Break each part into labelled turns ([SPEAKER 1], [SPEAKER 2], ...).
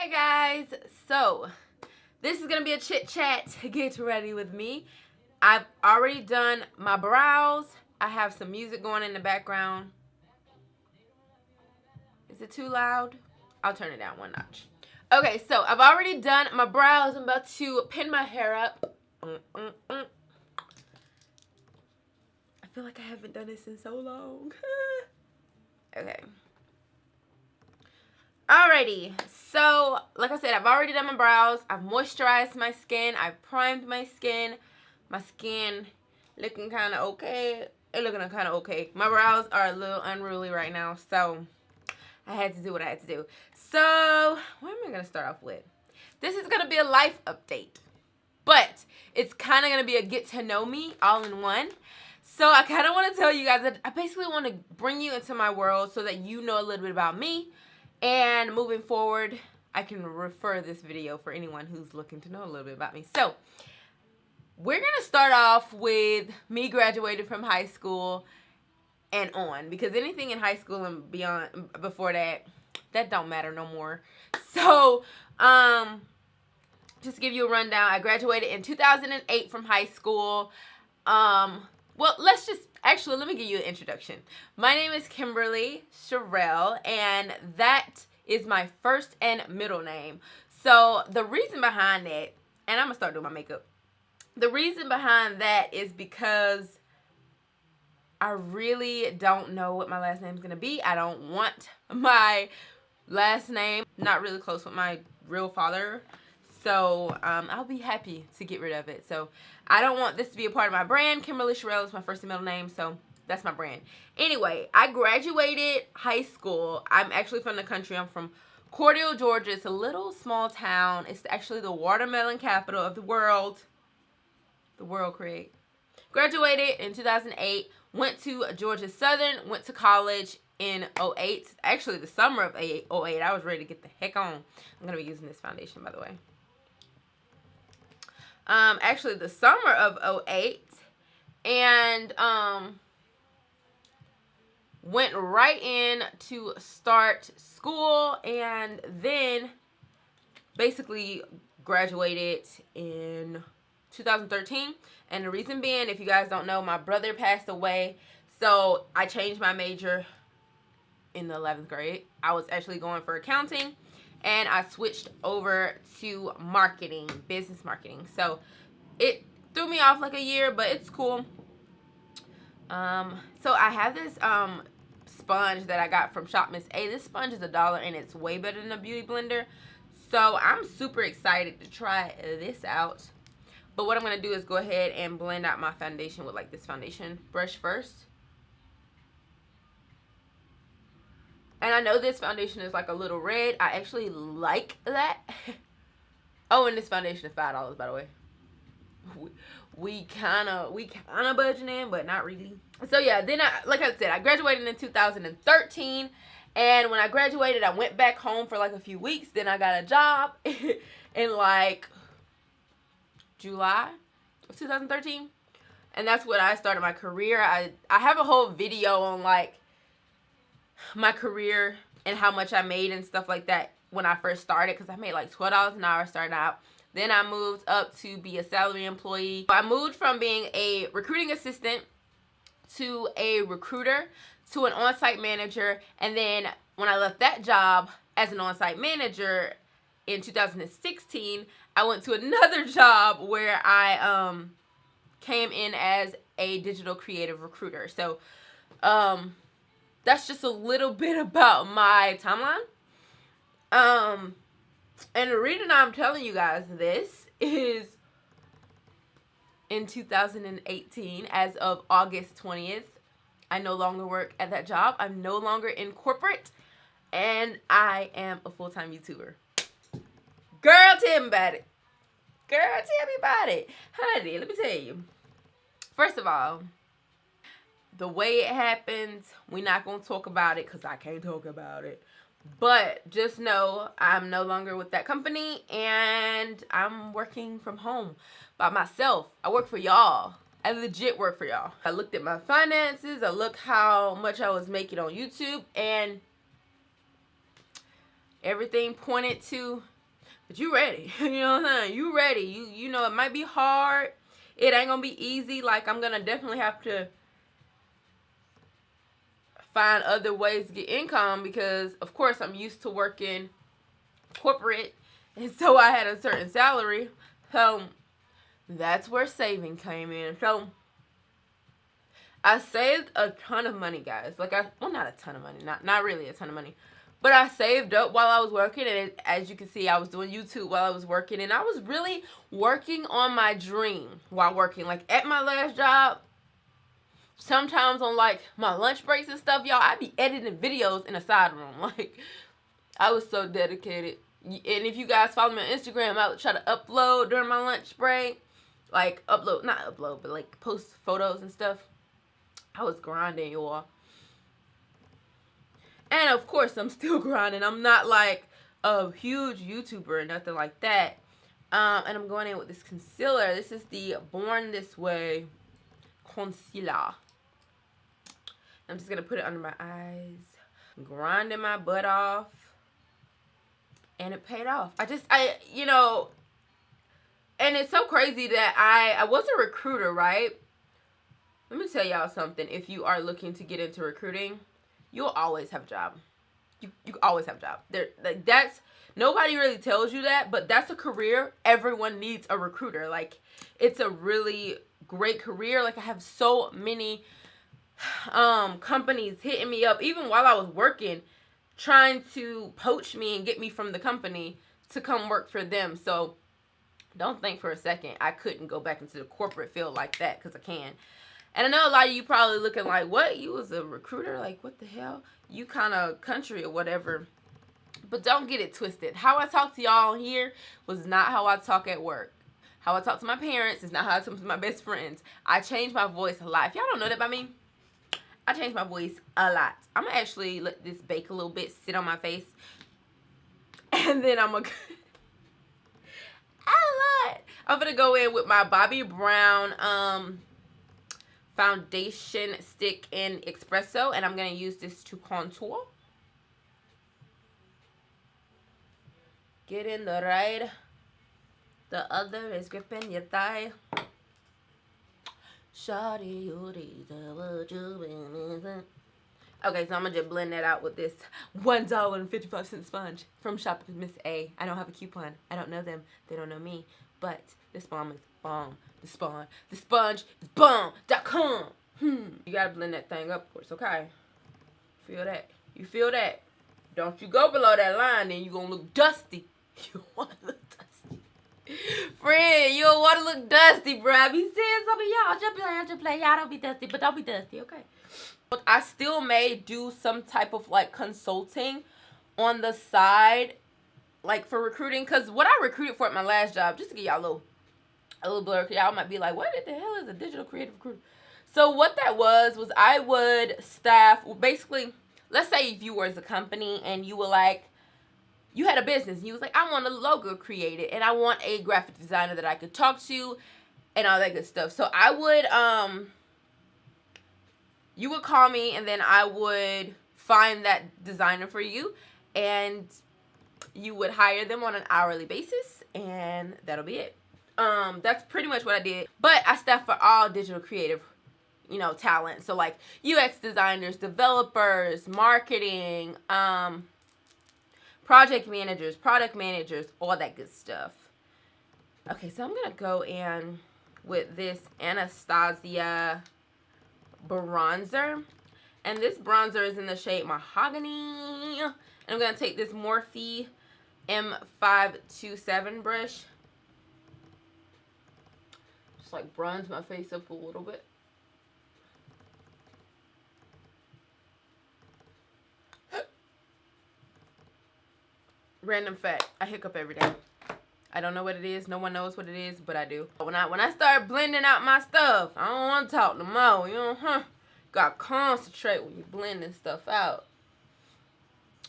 [SPEAKER 1] Hey guys, so this is gonna be a chit chat. Get ready with me. I've already done my brows. I have some music going in the background. Is it too loud? I'll turn it down one notch. Okay, so I've already done my brows. I'm about to pin my hair up. I feel like I haven't done this in so long. Okay. Alrighty, so like I said, I've already done my brows. I've moisturized my skin. I've primed my skin. My skin looking kind of okay. It's looking kind of okay. My brows are a little unruly right now, so I had to do what I had to do. So what am I going to start off with? This is going to be a life update, but it's kind of going to be a get to know me all in one. So I kind of want to tell you guys that I basically want to bring you into my world so that you know a little bit about me. And moving forward, I can refer this video for anyone who's looking to know a little bit about me. So, we're going to start off with me graduating from high school and on. Because anything in high school and beyond, before that, that don't matter no more. So, just to give you a rundown, I graduated in 2008 from high school. Well, actually, let me give you an introduction. My name is Kimberly Sherelle, and that is my first and middle name. So the reason behind that, and I'm going to start doing my makeup. The reason behind that is because I really don't know what my last name is going to be. I don't want my last name, not really close with my real father. So, I'll be happy to get rid of it. So, I don't want this to be a part of my brand. Kimberly Sherelle is my first and middle name, so that's my brand. Anyway, I graduated high school. I'm actually from the country. I'm from Cordele, Georgia. It's a little small town. It's actually the watermelon capital of the world. The world, Craig. Graduated in 2008. Went to Georgia Southern. Went to college in 2008. Actually, the summer of 2008. I was ready to get the heck on. I'm going to be using this foundation, by the way. Actually the summer of 2008, and went right in to start school, and then basically graduated in 2013. And the reason being, if you guys don't know, my brother passed away, so I changed my major in the 11th grade. I was actually going for accounting, and I switched over to marketing, business marketing. So it threw me off like a year, but it's cool. So I have this sponge that I got from Shop Miss A. This sponge is $1, and it's way better than a beauty blender. So I'm super excited to try this out. But what I'm going to do is go ahead and blend out my foundation with like this foundation brush first. And I know this foundation is like a little red. I actually like that. Oh, and this foundation is $5, by the way. We kind of budgeting in, but not really. So yeah, then like I said, I graduated in 2013. And when I graduated, I went back home for like a few weeks. Then I got a job in like July of 2013. And that's when I started my career. I have a whole video on like my career and how much I made and stuff like that when I first started, because I made like $12 an hour starting out. Then I moved up to be a salary employee. I moved from being a recruiting assistant to a recruiter to an on-site manager, and then when I left that job as an on-site manager in 2016, I went to another job where I came in as a digital creative recruiter. So that's just a little bit about my timeline. And the reason I'm telling you guys this is in 2018, as of August 20th, I no longer work at that job. I'm no longer in corporate, and I am a full-time YouTuber. Girl, tell me about it. Girl, tell me about it. Honey, let me tell you. First of all, the way it happens, we're not going to talk about it because I can't talk about it. But just know I'm no longer with that company, and I'm working from home by myself. I work for y'all. I legit work for y'all. I looked at my finances. I looked how much I was making on YouTube, and everything pointed to but you ready. You know what I'm saying? You ready. You know, it might be hard. It ain't gonna be easy. Like, I'm gonna definitely have to find other ways to get income because, of course, I'm used to working corporate, and so I had a certain salary. So that's where saving came in. So I saved a ton of money, guys. Like, well, not a ton of money, not really a ton of money, but I saved up while I was working, and as you can see, I was doing YouTube while I was working, and I was really working on my dream while working. Like, at my last job, sometimes on, like, my lunch breaks and stuff, y'all, I'd be editing videos in a side room. Like, I was so dedicated. And if you guys follow me on Instagram, I would try to upload during my lunch break. Like, not upload, but, like, post photos and stuff. I was grinding, y'all. And, of course, I'm still grinding. I'm not, like, a huge YouTuber or nothing like that. And I'm going in with this concealer. This is the Born This Way concealer. I'm just going to put it under my eyes. Grinding my butt off. And it paid off. You know, and it's so crazy that I was a recruiter, right? Let me tell y'all something. If you are looking to get into recruiting, you'll always have a job. You always have a job. Like, that's, nobody really tells you that, but that's a career. Everyone needs a recruiter. Like, it's a really great career. Like, I have so many companies hitting me up, even while I was working, trying to poach me and get me from the company to come work for them. So don't think for a second I couldn't go back into the corporate field like that, because I can. And I know a lot of you probably looking like, what? You was a recruiter? Like, what the hell? You kind of country or whatever. But don't get it twisted. How I talk to y'all here was not how I talk at work. How I talk to my parents is not how I talk to my best friends. I change my voice a lot. If y'all don't know that about me, I change my voice a lot. I'm going to actually let this bake a little bit, sit on my face. And then I'm going to... I'm going to go in with my Bobbi Brown foundation stick in espresso, and I'm going to use this to contour. Get in the right. The other is gripping your thigh. Shawty, okay, so I'm going to just blend that out with this $1.55 sponge from Shop with Miss A. I don't have a coupon. I don't know them. They don't know me. But this bomb is bomb. The sponge is bomb.com. You got to blend that thing upwards, okay? Feel that? You feel that? Don't you go below that line, then you're going to look dusty. You want to look dusty. Friend, you don't want to look dusty, bro. I be saying some of y'all just play. Y'all don't be dusty, but don't be dusty, okay? But I still may do some type of, like, consulting on the side, like, for recruiting. Because what I recruited for at my last job, just to get y'all a little blur, y'all might be like, what the hell is a digital creative recruiter? So what that was I would staff, basically, let's say if you were as a company and you were like, you had a business and you was like, I want a logo created and I want a graphic designer that I could talk to and all that good stuff. So I would, you would call me and then I would find that designer for you and you would hire them on an hourly basis and that'll be it. That's pretty much what I did. But I staffed for all digital creative, you know, talent. So like UX designers, developers, marketing, project managers, product managers, all that good stuff. Okay, so I'm going to go in with this Anastasia bronzer. And this bronzer is in the shade Mahogany. And I'm going to take this Morphe M527 brush. Just like bronze my face up a little bit. Random fact, I hiccup every day. I don't know what it is. No one knows what it is, but I do. When I start blending out my stuff, I don't want to talk no more. You know, gotta concentrate when you're blending stuff out.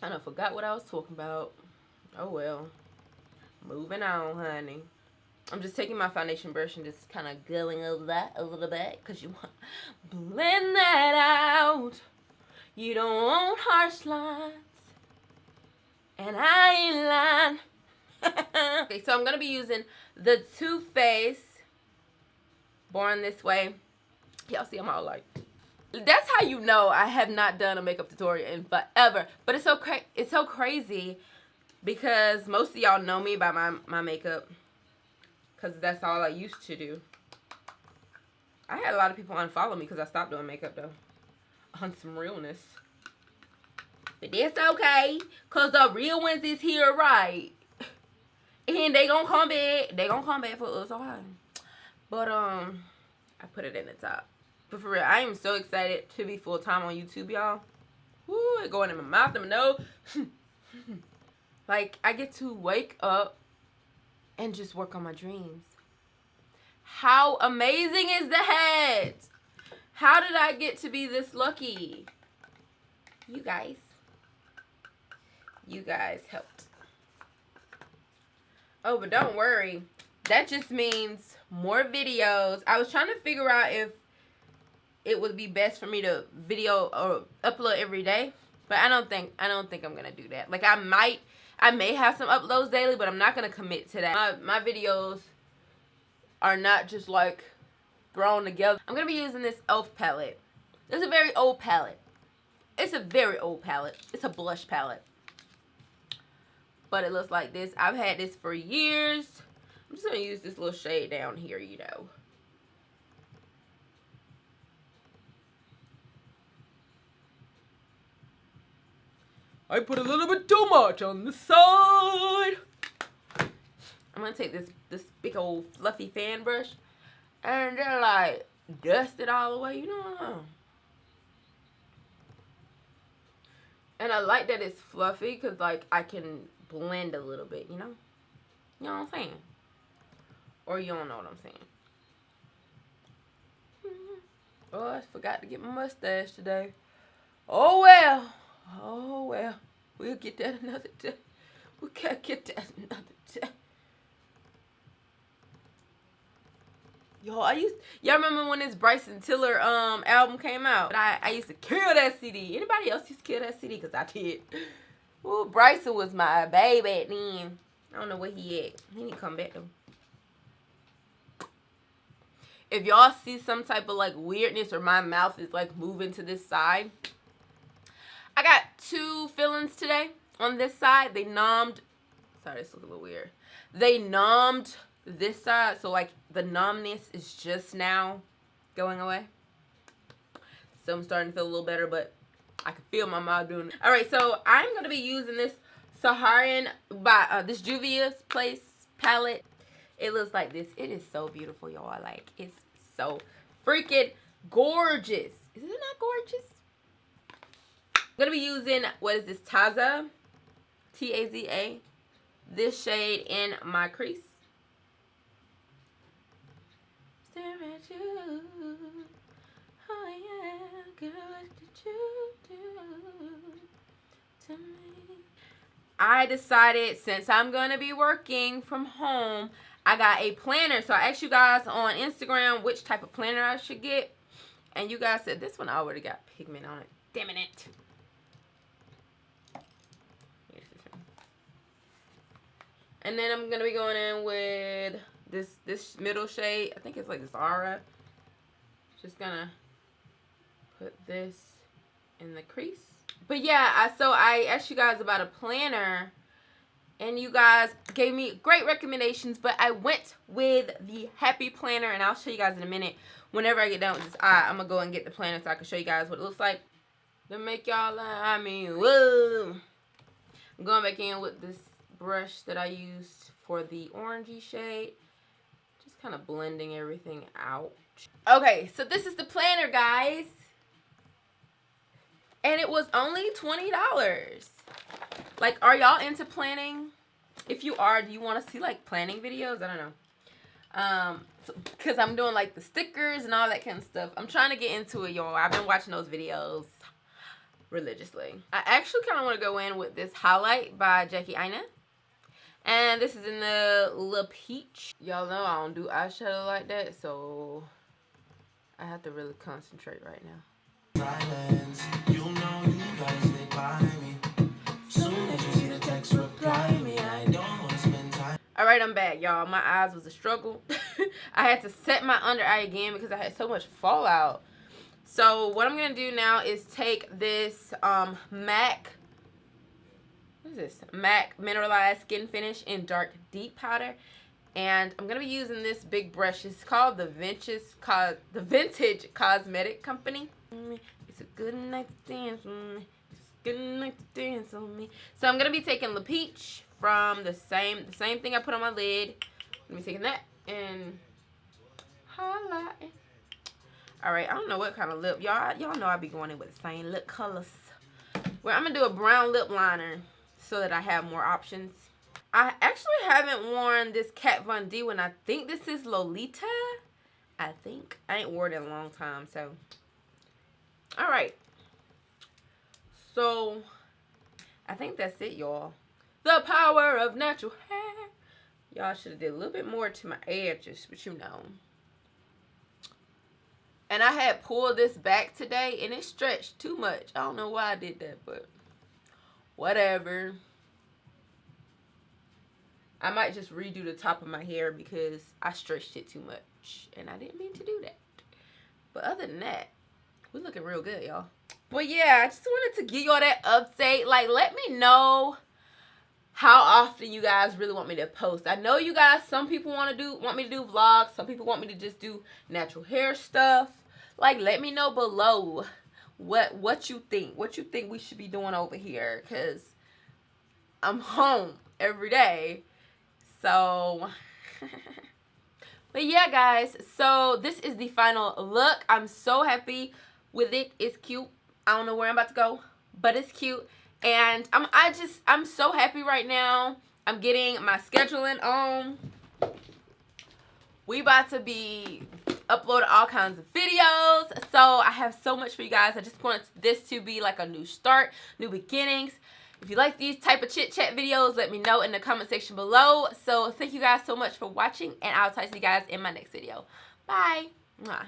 [SPEAKER 1] I done forgot what I was talking about. Oh well. Moving on, honey. I'm just taking my foundation brush and just kind of going over that a little bit, because you want to blend that out. You don't want harsh lines. And I ain't lying. Okay, so I'm going to be using the Too Faced Born This Way. Y'all see I'm all like, that's how you know I have not done a makeup tutorial in forever. But it's so crazy because most of y'all know me by my makeup, because that's all I used to do. I had a lot of people unfollow me because I stopped doing makeup though, on some realness. But that's okay, because the real ones is here, right? And they gonna come back. They gonna come back for us, okay? But I put it in the top. But for real, I am so excited to be full-time on YouTube, y'all. Woo, it going in my mouth and my nose. Like, I get to wake up and just work on my dreams. How amazing is that? How did I get to be this lucky? You guys. You guys helped. Oh, but don't worry. That just means more videos. I was trying to figure out if it would be best for me to video or upload every day, but I don't think I'm gonna do that. Like, I may have some uploads daily, but I'm not gonna commit to that. My videos are not just like thrown together. I'm gonna be using this e.l.f. palette. It's a very old palette. It's a very old palette. It's a blush palette. But it looks like this. I've had this for years. I'm just going to use this little shade down here, you know. I put a little bit too much on the side. I'm going to take this big old fluffy fan brush and then like dust it all away, you know. And I like that it's fluffy because like I can blend a little bit, you know? You know what I'm saying? Or you don't know what I'm saying. Oh, I forgot to get my mustache today. Oh well. Oh well. We'll get that another day. We can't get that another day. Y'all remember when this Bryson Tiller album came out? I used to kill that CD. Anybody else used to kill that CD? Because I did. Ooh, Bryson was my baby then. I don't know where he at. He need to come back though. If y'all see some type of like weirdness or my mouth is like moving to this side, I got 2 fillings today on this side. They numbed. Sorry, this looks a little weird. They numbed this side, so like the numbness is just now going away. So I'm starting to feel a little better, but I can feel my mouth doing it. All right, so I'm going to be using this Saharan by this Juvia's Place palette. It looks like this. It is so beautiful, y'all. Like, it's so freaking gorgeous. Is it not gorgeous? I'm going to be using, what is this, Taza? T-A-Z-A. This shade in my crease. Stare at you. Oh yeah, girl, what did you do to me? I decided, since I'm going to be working from home, I got a planner. So I asked you guys on Instagram which type of planner I should get. And you guys said this one already got pigment on it. Damn it. And then I'm going to be going in with this middle shade. I think it's like Zara. Just going to put this in the crease. But yeah, so I asked you guys about a planner. And you guys gave me great recommendations. But I went with the Happy Planner. And I'll show you guys in a minute. Whenever I get done with this eye, I'm going to go and get the planner so I can show you guys what it looks like. To make y'all, I mean, whoa. I'm going back in with this brush that I used for the orangey shade. Just kind of blending everything out. Okay, so this is the planner, guys. And it was only $20. Like, are y'all into planning? If you are, do you want to see, like, planning videos? I don't know. Because I'm doing, like, the stickers and all that kind of stuff. I'm trying to get into it, y'all. I've been watching those videos religiously. I actually kind of want to go in with this highlight by Jackie Aina. And this is in the Le Peach. Y'all know I don't do eyeshadow like that, so I have to really concentrate right now. Silence, you know you gotta stick by me. Soon as you see the text, reply me. I don't want to spend time. All right, I'm back, y'all. My eyes was a struggle. I had to set my under eye again because I had so much fallout. So what I'm gonna do now is take this MAC. What is this? MAC Mineralized Skin Finish in Dark Deep Powder, and I'm gonna be using this big brush. It's called the Vintage Cosmetic Company. It's a good night to dance with me. It's a good night to dance with me. So I'm gonna be taking La Peach from the same thing I put on my lid. I'm taking that and highlighting. All right, I don't know what kind of lip. Y'all know I be going in with the same lip colors. Well, I'm gonna do a brown lip liner so that I have more options. I actually haven't worn this Kat Von D one. I think this is Lolita. I think. I ain't worn it in a long time, so. All right. So, I think that's it, y'all. The power of natural hair. Y'all should have did a little bit more to my edges, but you know. And I had pulled this back today, and it stretched too much. I don't know why I did that, but whatever. I might just redo the top of my hair because I stretched it too much, and I didn't mean to do that. But other than that, we're looking real good, y'all. But yeah, I just wanted to give y'all that update. Like, let me know how often you guys really want me to post. I know you guys, some people want me to do vlogs. Some people want me to just do natural hair stuff. Like, let me know below what you think. What you think we should be doing over here. Because I'm home every day. So, but yeah, guys. So, this is the final look. I'm so happy with it. It's cute. I don't know where I'm about to go, but it's cute. And I'm so happy right now. I'm getting my scheduling on. We about to be uploading all kinds of videos. So I have so much for you guys. I just want this to be like a new start, new beginnings. If you like these type of chit chat videos, let me know in the comment section below. So thank you guys so much for watching, and I'll talk to you guys in my next video. Bye. Mwah.